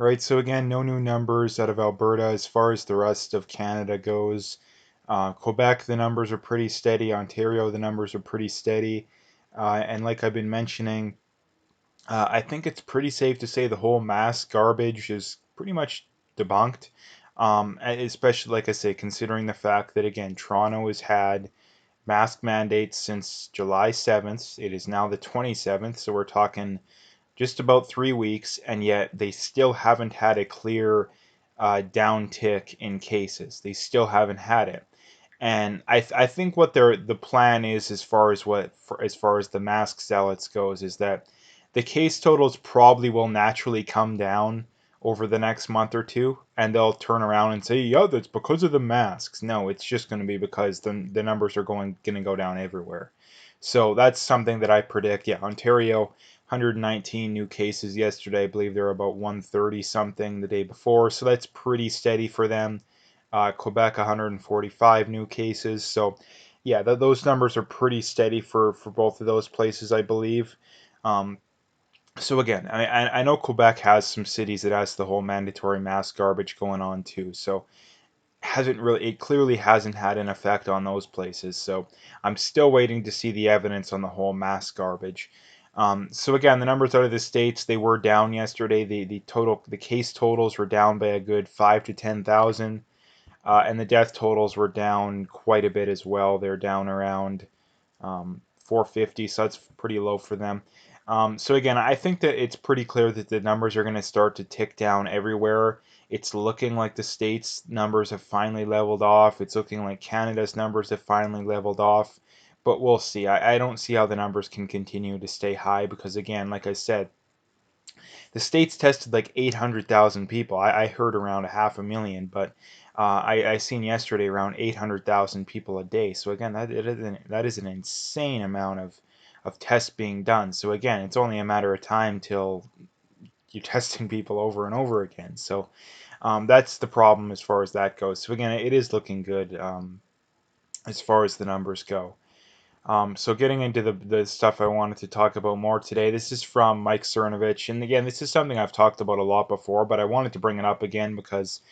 Right, so again, no new numbers out of Alberta as far as the rest of Canada goes. Quebec, the numbers are pretty steady. Ontario, the numbers are pretty steady. And like I've been mentioning, I think it's pretty safe to say the whole mass garbage is pretty much debunked. Especially, like I say, considering the fact that, again, Toronto has had mask mandates since July 7th. It is now the 27th, so we're talking just about 3 weeks, and yet they still haven't had a clear downtick in cases. They still haven't had it. And I think what the plan is, as far as as far as the mask zealots goes, is that the case totals probably will naturally come down over the next month or two, and they'll turn around and say, "Yeah, that's because of the masks." No, it's just going to be because the numbers are going to go down everywhere. So that's something that I predict. Yeah, Ontario, 119 new cases yesterday. I believe they were about 130 something the day before. So that's pretty steady for them. Quebec, 145 new cases. So, yeah, those numbers are pretty steady for both of those places, I believe. Um, so again, I know Quebec has some cities that has the whole mandatory mask garbage going on too. So it clearly hasn't had an effect on those places. So I'm still waiting to see the evidence on the whole mask garbage. So again, the numbers out of the states, they were down yesterday. The case totals were down by a good 5 to 10,000. And the death totals were down quite a bit as well. They're down around 450, so that's pretty low for them. So again, I think that it's pretty clear that the numbers are going to start to tick down everywhere. It's looking like the states' numbers have finally leveled off. It's looking like Canada's numbers have finally leveled off. But we'll see. I don't see how the numbers can continue to stay high because, again, like I said, the states tested like 800,000 people. I heard around a half a million, but I seen yesterday around 800,000 people a day. So again, that is an insane amount of tests being done. So again, it's only a matter of time till you're testing people over and over again. So that's the problem as far as that goes. So again, it is looking good as far as the numbers go. So getting into the stuff I wanted to talk about more today, this is from Mike Cernovich. And again, this is something I've talked about a lot before, but I wanted to bring it up again because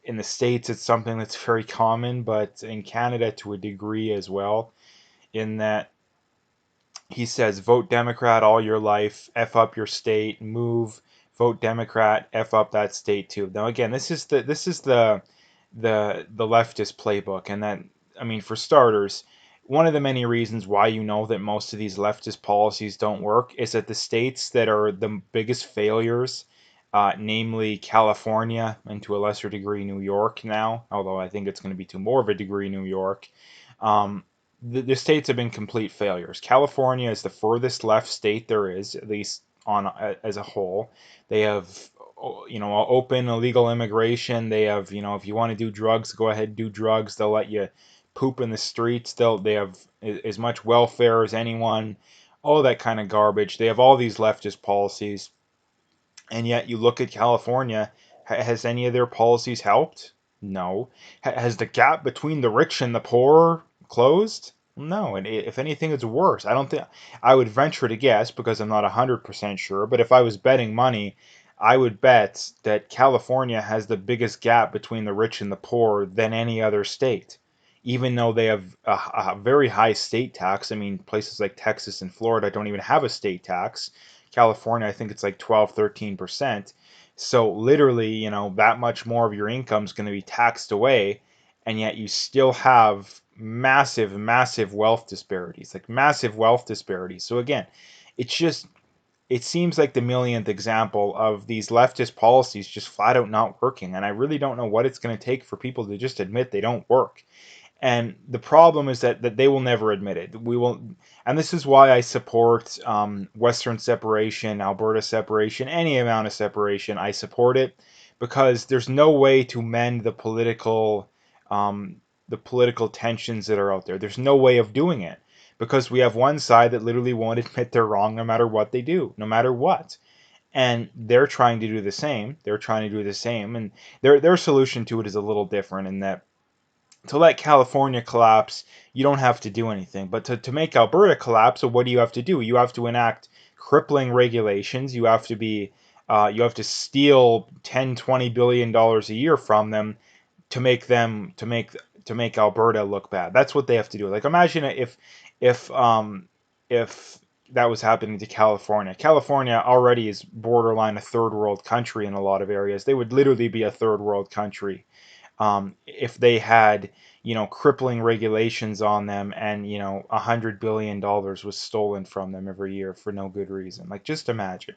in the States it's something that's very common, but in Canada to a degree as well, in that he says, vote Democrat all your life, F up your state, move, vote Democrat, F up that state too. Now again, this is the leftist playbook, and that, I mean, for starters, one of the many reasons why you know that most of these leftist policies don't work is that the states that are the biggest failures, namely California and to a lesser degree New York now, although I think it's going to be to more of a degree New York, um, the states have been complete failures. California is the furthest left state there is, at least on as a whole. They have, open illegal immigration. They have, if you want to do drugs, go ahead and do drugs. They'll let you poop in the streets. They have as much welfare as anyone. All that kind of garbage. They have all these leftist policies, and yet you look at California. Has any of their policies helped? No. Has the gap between the rich and the poor closed? No. And if anything, it's worse. I don't think I would venture to guess because I'm not 100% sure. But if I was betting money, I would bet that California has the biggest gap between the rich and the poor than any other state. Even though they have a very high state tax. I mean, places like Texas and Florida don't even have a state tax. California, I think it's like 12, 13%. So literally, that much more of your income is going to be taxed away, and yet you still have massive, massive wealth disparities, like massive wealth disparities. So again, it's just it seems like the millionth example of these leftist policies just flat out not working, and I really don't know what it's going to take for people to just admit they don't work. And the problem is that they will never admit it. We will, and this is why I support Western separation, Alberta separation, any amount of separation. I support it because there's no way to mend the political tensions that are out there. There's no way of doing it because we have one side that literally won't admit they're wrong no matter what they do, no matter what, and they're trying to do the same. They're trying to do the same, and their solution to it is a little different in that to let California collapse, you don't have to do anything. But to make Alberta collapse, so what do you have to do? You have to enact crippling regulations. You have to be You have to steal 10, $20 billion a year from them to make them to make Alberta look bad. That's what they have to do. Like imagine if if that was happening to California. California already is borderline a third world country in a lot of areas. They would literally be a third world country if they had, crippling regulations on them, and $100 billion was stolen from them every year for no good reason. Like just imagine.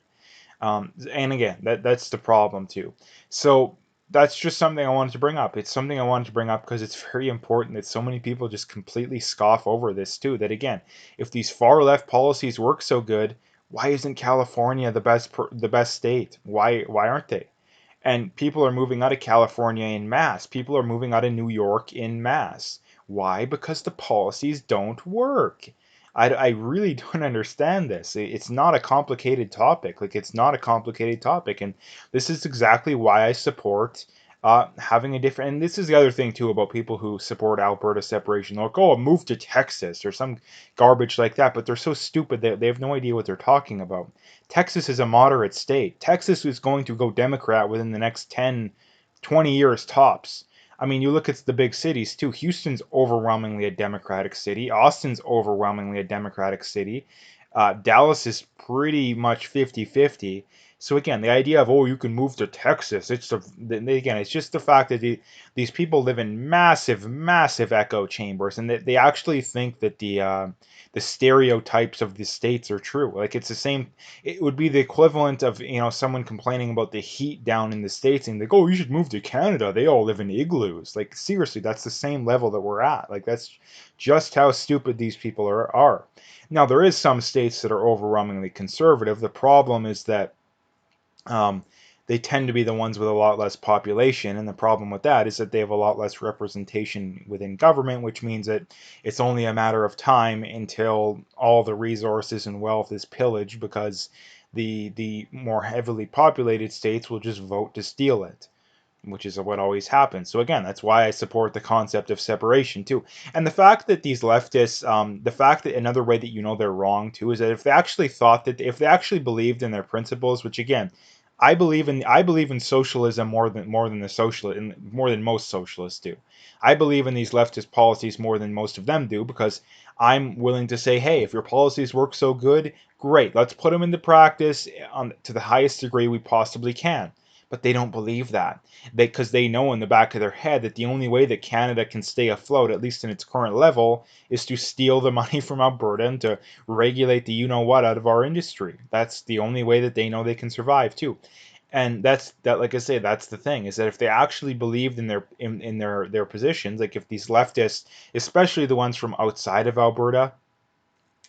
And again, that's the problem too. So that's just something I wanted to bring up. It's something I wanted to bring up because it's very important that so many people just completely scoff over this too. That again, if these far left policies work so good, why isn't California the best state? Why aren't they? And people are moving out of California in mass. People are moving out of New York in mass. Why? Because the policies don't work. I really don't understand this. It's not a complicated topic. Like, it's not a complicated topic. And this is exactly why I support having a different. And this is the other thing, too, about people who support Alberta separation. They'll go, oh, move to Texas or some garbage like that. But they're so stupid that they have no idea what they're talking about. Texas is a moderate state. Texas is going to go Democrat within the next 10, 20 years tops. I mean, you look at the big cities too. Houston's overwhelmingly a Democratic city. Austin's overwhelmingly a Democratic city. Dallas is pretty much 50-50. So again, the idea of, oh, you can move to Texas, again, it's just the fact that these people live in massive, massive echo chambers, and they actually think that the stereotypes of the states are true. Like it's the same. It would be the equivalent of someone complaining about the heat down in the states and they go, oh, you should move to Canada. They all live in igloos. Like seriously, that's the same level that we're at. Like that's just how stupid these people are. Now there is some states that are overwhelmingly conservative. The problem is that um, they tend to be the ones with a lot less population, and the problem with that is that they have a lot less representation within government, which means that it's only a matter of time until all the resources and wealth is pillaged because the more heavily populated states will just vote to steal it, which is what always happens. So again, that's why I support the concept of separation too. And the fact that these leftists, the fact that another way that they're wrong too is that if they actually believed in their principles, which again, I believe in socialism more than more than most socialists do. I believe in these leftist policies more than most of them do because I'm willing to say, hey, if your policies work so good, great, let's put them into practice to the highest degree we possibly can. But they don't believe that because they know in the back of their head that the only way that Canada can stay afloat, at least in its current level, is to steal the money from Alberta and to regulate the you-know-what out of our industry. That's the only way that they know they can survive too. And like I say, that's the thing, is that if they actually believed in their positions, like if these leftists, especially the ones from outside of Alberta,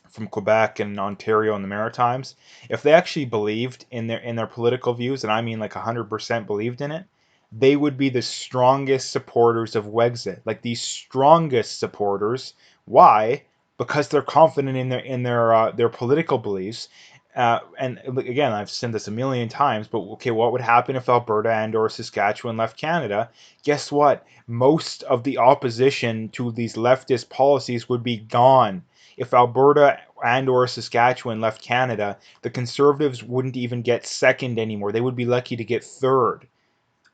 from Quebec and Ontario and the Maritimes, if they actually believed in their political views, and I mean like 100% believed in it, they would be the strongest supporters of Wexit. Like the strongest supporters. Why? Because they're confident in their political beliefs. And again, I've said this a million times, but okay, what would happen if Alberta and/or Saskatchewan left Canada? Guess what? Most of the opposition to these leftist policies would be gone. If Alberta and/or Saskatchewan left Canada, the Conservatives wouldn't even get second anymore. They would be lucky to get third.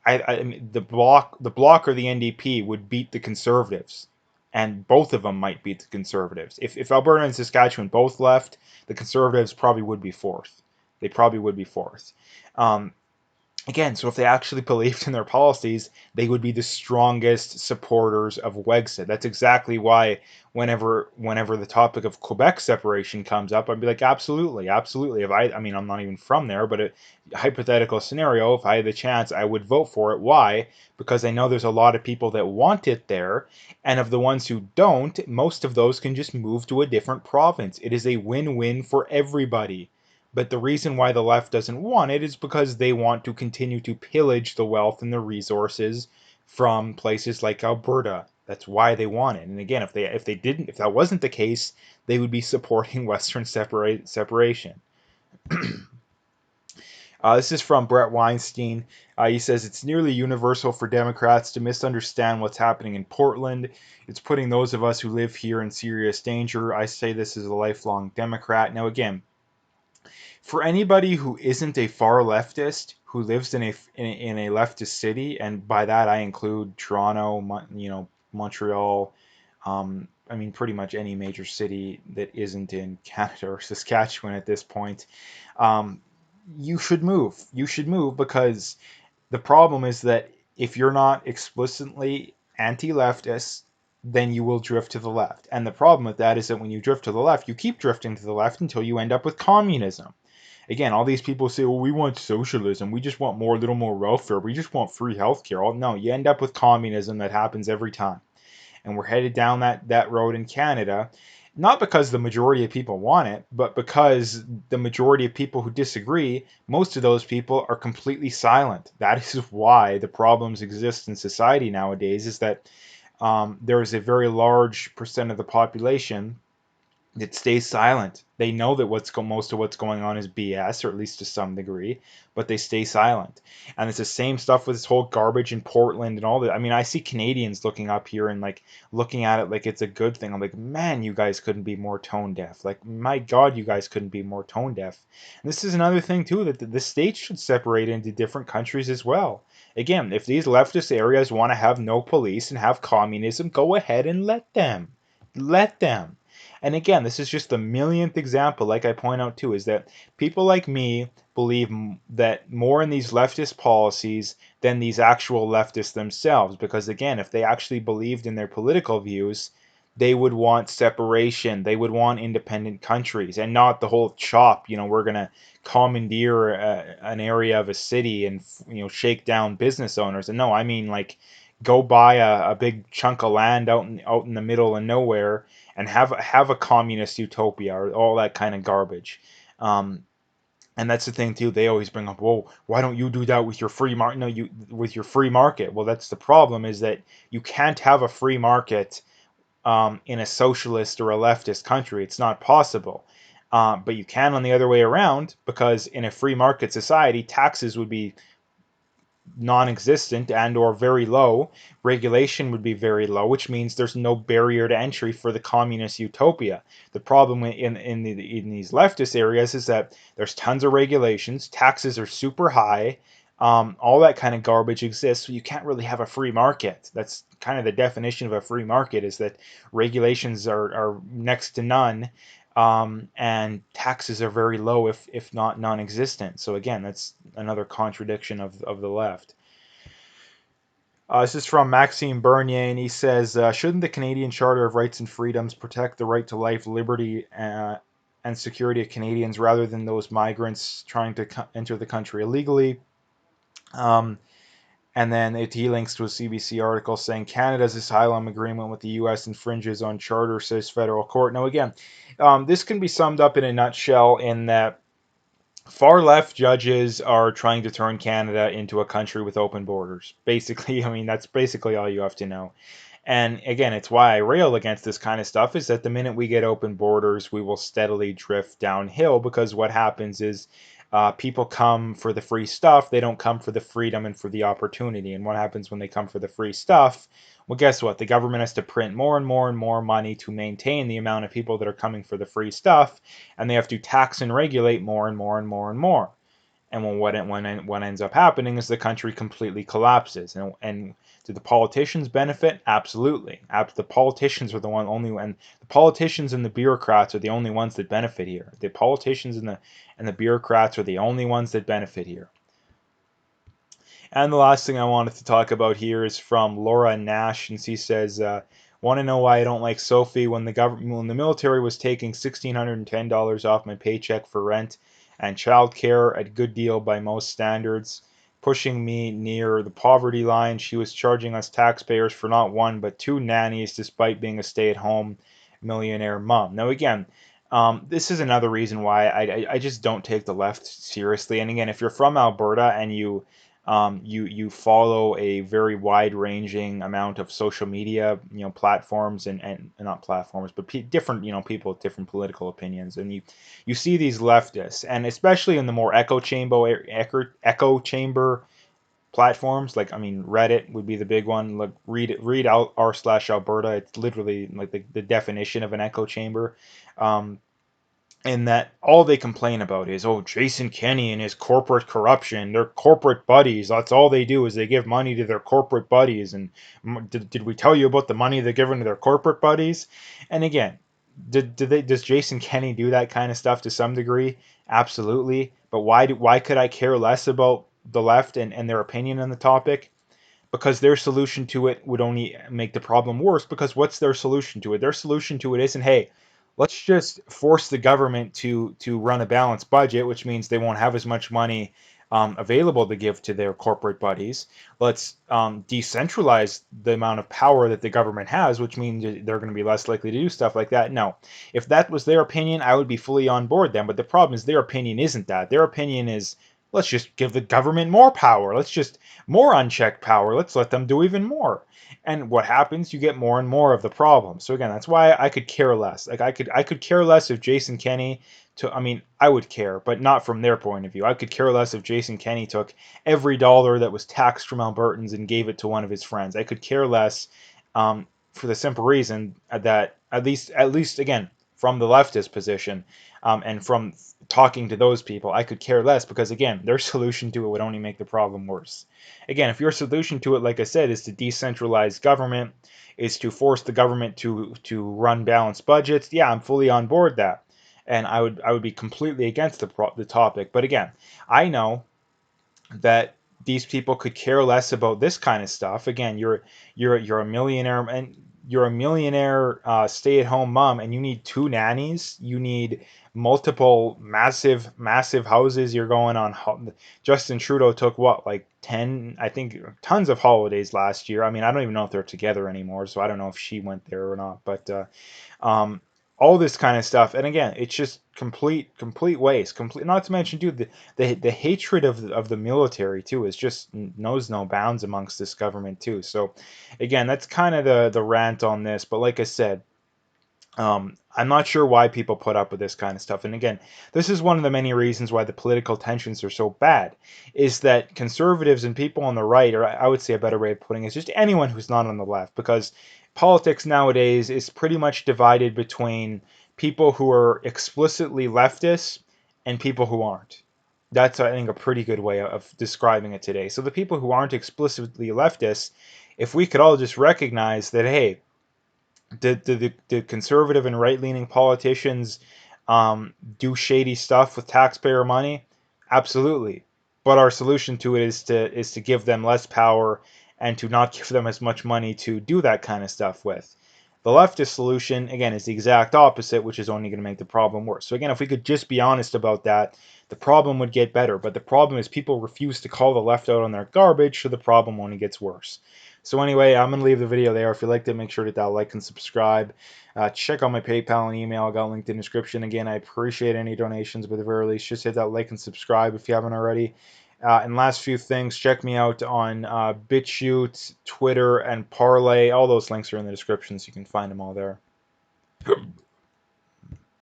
I mean, the bloc or the NDP would beat the Conservatives, and both of them might beat the Conservatives. If Alberta and Saskatchewan both left, the Conservatives probably would be fourth. They probably would be fourth. Um, Again, so if they actually believed in their policies, they would be the strongest supporters of Wexit. That's exactly why whenever the topic of Quebec separation comes up, I'd be like, absolutely, absolutely. I mean, I'm not even from there, but a hypothetical scenario, if I had the chance, I would vote for it. Why? Because I know there's a lot of people that want it there, and of the ones who don't, most of those can just move to a different province. It is a win-win for everybody. But the reason why the left doesn't want it is because they want to continue to pillage the wealth and the resources from places like Alberta. That's why they want it. And again, if that wasn't the case, they would be supporting Western separation. This is from Brett Weinstein. He says it's nearly universal for Democrats to misunderstand what's happening in Portland. It's putting those of us who live here in serious danger. I say this as a lifelong Democrat. Now, again, For anybody who isn't a far leftist who lives in a leftist city, and by that I include Toronto, Montreal, I mean pretty much any major city that isn't in Canada or Saskatchewan at this point, um, you should move. You should move because the problem is that if you're not explicitly anti-leftist, then you will drift to the left. And the problem with that is that when you drift to the left, you keep drifting to the left until you end up with communism. Again, all these people say, well, we want socialism. We just want more, a little more welfare. We just want free healthcare. Oh, no, you end up with communism. That happens every time. And we're headed down that road in Canada, not because the majority of people want it, but because the majority of people who disagree, most of those people are completely silent. That is why the problems exist in society nowadays, is that there is a very large percent of the population that stays silent. They know that most of what's going on is BS, or at least to some degree, but they stay silent. And it's the same stuff with this whole garbage in Portland and all that. I mean, I see Canadians looking up here and like looking at it like it's a good thing. I'm like, man, you guys couldn't be more tone deaf. Like, my God, you guys couldn't be more tone deaf. And this is another thing too, that the states should separate into different countries as well. Again, if these leftist areas want to have no police and have communism, go ahead and let them. Let them. And again, this is just the millionth example, like I point out too, is that people like me believe that more in these leftist policies than these actual leftists themselves. Because again, if they actually believed in their political views, they would want separation. They would want independent countries and not the whole chop. We're going to commandeer an area of a city and, shake down business owners. And no, I mean like go buy a big chunk of land out in the middle of nowhere and have a communist utopia or all that kind of garbage. Um, and that's the thing too. They always bring up, "Whoa, why don't you do that with your free market?" No, you with your free market. Well, that's the problem. Is that you can't have a free market in a socialist or a leftist country. It's not possible. But you can on the other way around, because in a free market society, taxes would be non-existent and or very low. Regulation would be very low, which means there's no barrier to entry for the communist utopia. The problem in these leftist areas is that there's tons of regulations, taxes are super high, all that kind of garbage exists, so you can't really have a free market. That's kind of the definition of a free market, is that regulations are next to none, and taxes are very low, if not non-existent. So again, that's another contradiction of the left. This is from Maxime Bernier, and he says, shouldn't the Canadian Charter of Rights and Freedoms protect the right to life, liberty, and security of Canadians rather than those migrants trying to enter the country illegally? Um, and then he links to a CBC article saying Canada's asylum agreement with the U.S. infringes on charter, says federal court. Now, again, this can be summed up in a nutshell in that far left judges are trying to turn Canada into a country with open borders. Basically, I mean, that's basically all you have to know. And again, it's why I rail against this kind of stuff, is that the minute we get open borders, we will steadily drift downhill, because what happens is people come for the free stuff. They don't come for the freedom and for the opportunity. And what happens when they come for the free stuff? Well, guess what? The government has to print more and more and more money to maintain the amount of people that are coming for the free stuff, and they have to tax and regulate more and more and more and more. And what ends up happening is the country completely collapses. And do the politicians benefit? Absolutely. The politicians are the and the politicians and the bureaucrats are the only ones that benefit here. The politicians and the bureaucrats are the only ones that benefit here. And the last thing I wanted to talk about here is from Laura Nash, and she says, "Want to know why I don't like Sophie? When the military was taking $1,610 off my paycheck for rent and childcare, a good deal by most standards, pushing me near the poverty line. She was charging us taxpayers for not one but two nannies, despite being a stay-at-home millionaire mom." Now, again, this is another reason why I just don't take the left seriously. And again, if you're from Alberta and you follow a very wide-ranging amount of social media, platforms, and not platforms, but different, people with different political opinions, and you see these leftists, and especially in the more echo chamber platforms, like, I mean, Reddit would be the big one. Like, read out r/Alberta. It's literally like the definition of an echo chamber. and that all they complain about is, oh, Jason Kenney and his corporate corruption. They're corporate buddies. That's all they do is they give money to their corporate buddies. And did we tell you about the money they're giving to their corporate buddies? And again, does Jason Kenney do that kind of stuff to some degree? Absolutely. But why could I care less about the left and their opinion on the topic? Because their solution to it would only make the problem worse. Because what's their solution to it? Their solution to it isn't, hey, let's just force the government to run a balanced budget, which means they won't have as much money available to give to their corporate buddies. Let's decentralize the amount of power that the government has, which means they're going to be less likely to do stuff like that. No, if that was their opinion, I would be fully on board then. But the problem is their opinion isn't that. Their opinion is, let's just give the government more power. Let's just more unchecked power. Let's let them do even more. And what happens? You get more and more of the problem. So again, that's why I could care less. Like I could care less if Jason Kenney took. I mean, I would care, but not from their point of view. I could care less if Jason Kenney took every dollar that was taxed from Albertans and gave it to one of his friends. I could care less, for the simple reason that at least again from the leftist position, and from talking to those people, I could care less because again, their solution to it would only make the problem worse. Again, if your solution to it, like I said, is to decentralize government, is to force the government to run balanced budgets, yeah, I'm fully on board that, and I would be completely against the topic. But again, I know that these people could care less about this kind of stuff. Again, you're a millionaire, and you're a millionaire stay-at-home mom, and you need two nannies. You need multiple massive houses. You're going on. Justin Trudeau took what, like 10, I think, tons of holidays last year. I mean, I don't even know if they're together anymore, so I don't know if she went there or not. But um, all this kind of stuff. And again, it's just complete waste. Complete. Not to mention, dude, the hatred of the military too is just knows no bounds amongst this government too. So, again, that's kind of the rant on this. But like I said, I'm not sure why people put up with this kind of stuff. And again, this is one of the many reasons why the political tensions are so bad, is that conservatives and people on the right, or I would say a better way of putting it, is just anyone who's not on the left, because politics nowadays is pretty much divided between people who are explicitly leftists and people who aren't. That's, I think, a pretty good way of describing it today. So the people who aren't explicitly leftists, if we could all just recognize that, hey, did conservative and right-leaning politicians do shady stuff with taxpayer money? Absolutely. But our solution to it is to give them less power and to not give them as much money to do that kind of stuff with. The leftist solution, again, is the exact opposite, which is only going to make the problem worse. So again, if we could just be honest about that, the problem would get better. But the problem is people refuse to call the left out on their garbage, so the problem only gets worse. So anyway, I'm going to leave the video there. If you liked it, make sure to hit that like and subscribe. Check out my PayPal and email. I got linked in the description. Again, I appreciate any donations, but at the very least, just hit that like and subscribe if you haven't already. And last few things, check me out on BitChute, Twitter, and Parlay. All those links are in the description, so you can find them all there.